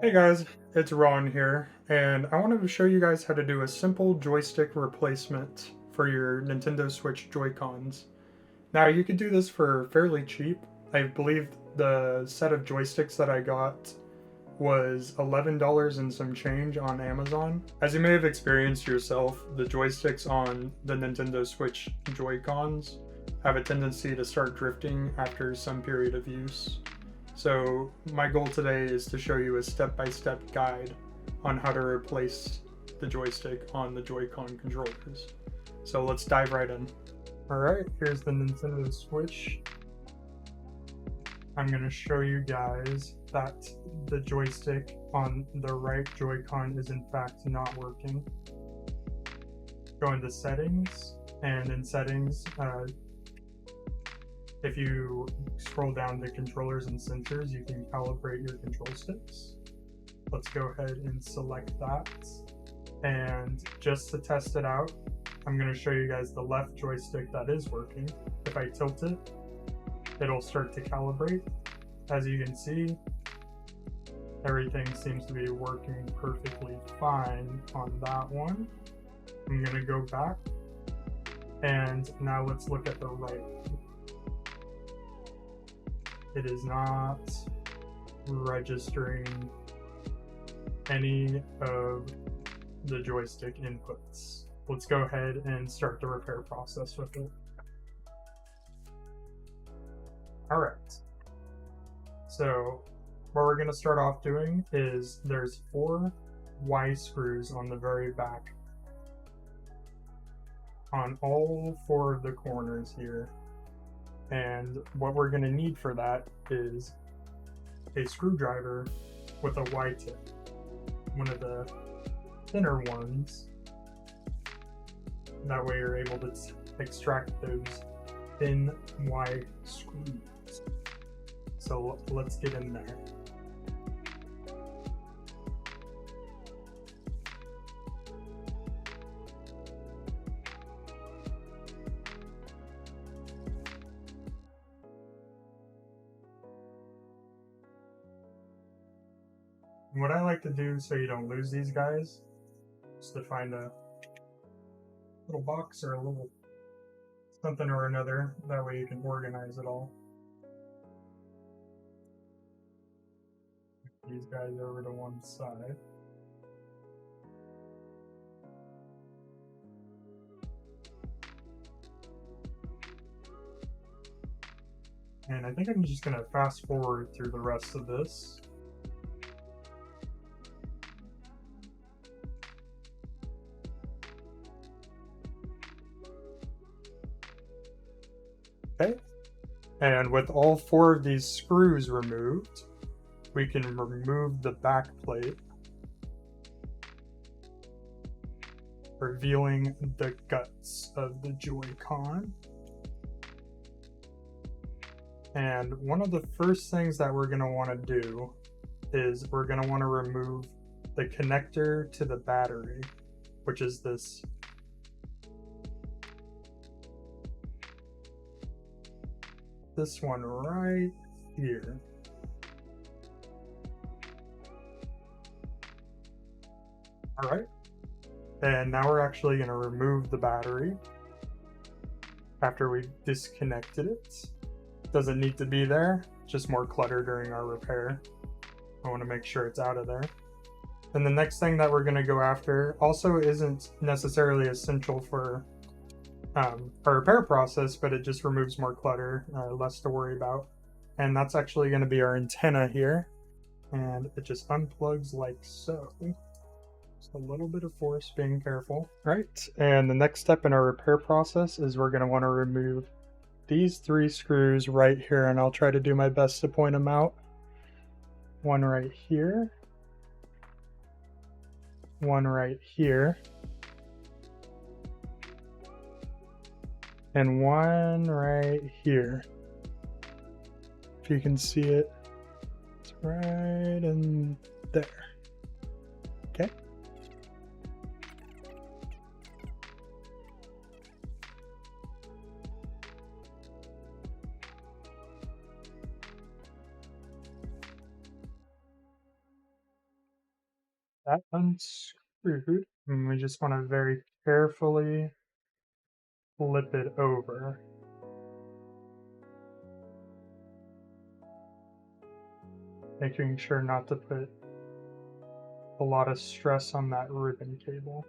Hey guys, it's Ron here, and I wanted to show you guys how to do a simple joystick replacement for your Nintendo Switch Joy-Cons. Now, you could do this for fairly cheap. I believe the set of joysticks that I got was $11 and some change on Amazon. As you may have experienced yourself, the joysticks on the Nintendo Switch Joy-Cons have a tendency to start drifting after some period of use. So my goal today is to show you a step-by-step guide on how to replace the joystick on the Joy-Con controllers. So let's dive right in. Alright, here's the Nintendo Switch. I'm going to show you guys that the joystick on the right Joy-Con is in fact not working. Go into settings, and in settings, if you scroll down to controllers and sensors, you can calibrate your control sticks. Let's go ahead and select that. And just to test it out, I'm going to show you guys the left joystick that is working. If I tilt it, it'll start to calibrate. As you can see, everything seems to be working perfectly fine on that one. I'm going to go back. And now let's look at the right. It is not registering any of the joystick inputs. Let's go ahead and start the repair process with it. All right. So what we're going to start off doing is there's 4 Y screws on the very back on all 4 of the corners here. And what we're going to need for that is a screwdriver with a Y tip, one of the thinner ones. That way you're able to extract those thin Y screws. So let's get in there. And what I like to do so you don't lose these guys is to find a little box or a little something or another. That way you can organize it all. These guys over to one side. And I think I'm just going to fast forward through the rest of this. Okay, and with all 4 of these screws removed, we can remove the back plate, revealing the guts of the Joy-Con. And one of the first things that we're going to want to do is we're going to want to remove the connector to the battery, which is this one right here. All right, and now we're actually going to remove the battery after we disconnected it. Doesn't need to be there, just more clutter during our repair. I want to make sure it's out of there. And the next thing that we're going to go after also isn't necessarily essential for our repair process, but it just removes more clutter, less to worry about. And that's actually going to be our antenna here. And it just unplugs like so. Just a little bit of force, being careful. Right, and the next step in our repair process is we're going to want to remove these 3 screws right here, and I'll try to do my best to point them out. One right here. One right here. And one right here. If you can see it, it's right in there. Okay. that unscrewed, and we just want to very carefully flip it over. Making sure not to put a lot of stress on that ribbon cable.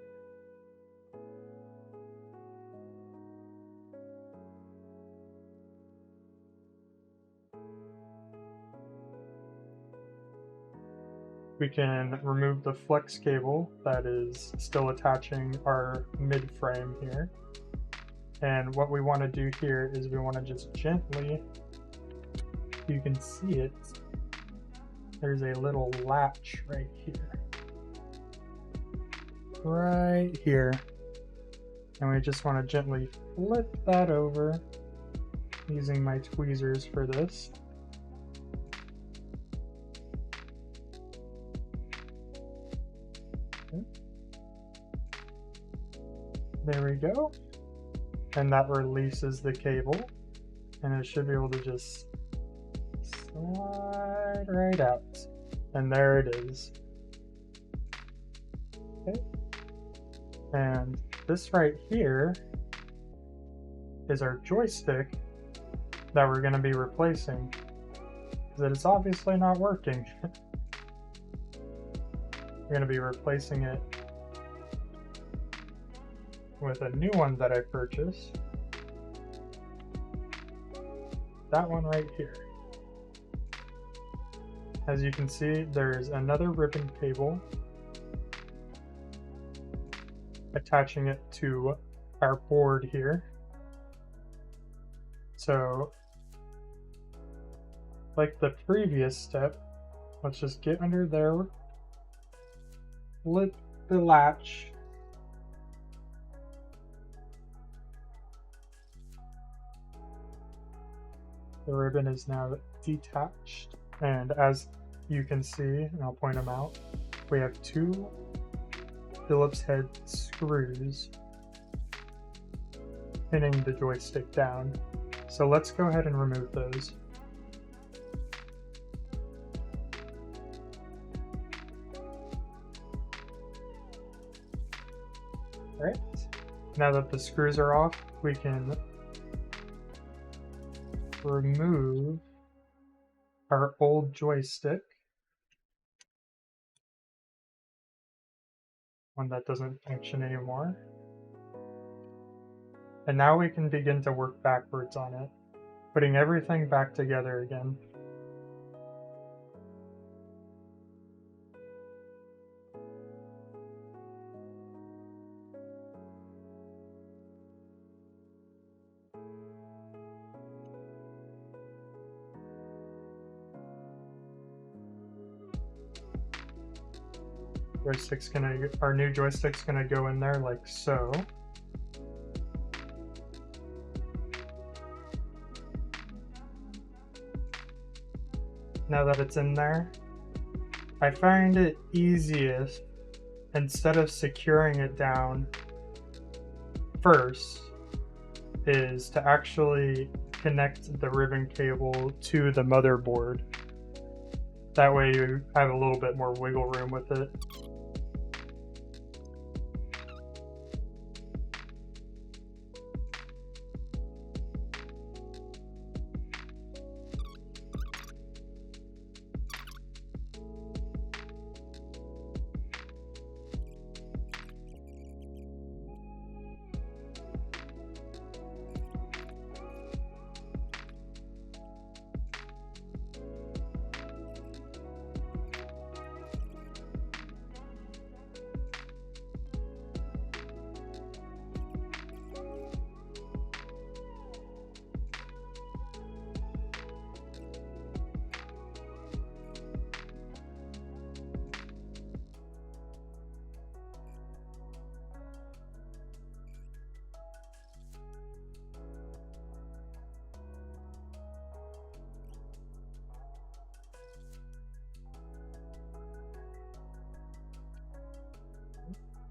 We can remove the flex cable that is still attaching our mid frame here. And what we want to do here is we want to just gently, you can see it, there's a little latch right here. Right here. And we just want to gently flip that over using my tweezers for this. There we go. And that releases the cable, and it should be able to just slide right out. And there it is. Okay. And this right here is our joystick that we're going to be replacing, because it's obviously not working. We're going to be replacing it with a new one that I purchased. That one right here. As you can see, there's another ribbon cable attaching it to our board here. So, like the previous step, let's just get under there, flip the latch, the ribbon is now detached, and as you can see, and I'll point them out, we have two Phillips head screws pinning the joystick down. So let's go ahead and remove those. Alright, now that the screws are off, we can remove our old joystick, one that doesn't function anymore. And now we can begin to work backwards on it, putting everything back together again. Our new joystick's gonna go in there like so. Now that it's in there, I find it easiest, instead of securing it down first, is to actually connect the ribbon cable to the motherboard. That way you have a little bit more wiggle room with it.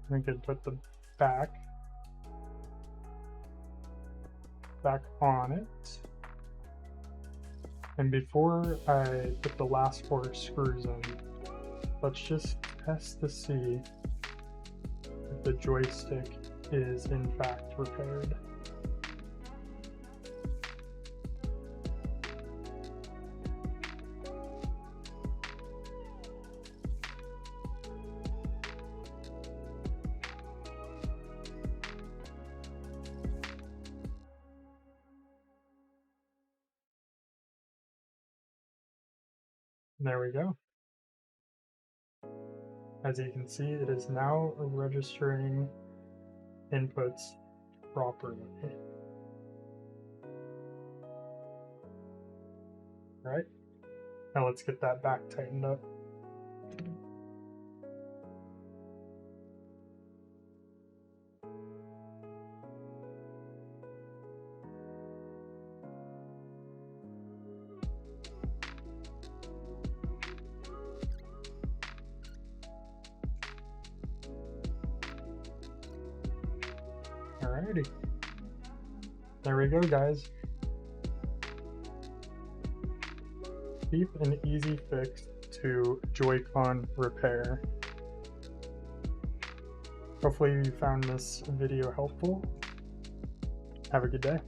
We could put the back on it. And before I put the last 4 screws in, let's just test to see if the joystick is in fact repaired. There we go. As you can see, it is now registering inputs properly. Right? Now let's get that back tightened up. Alrighty. There we go, guys. Cheap and easy fix to Joycon repair. Hopefully you found this video helpful. Have a good day.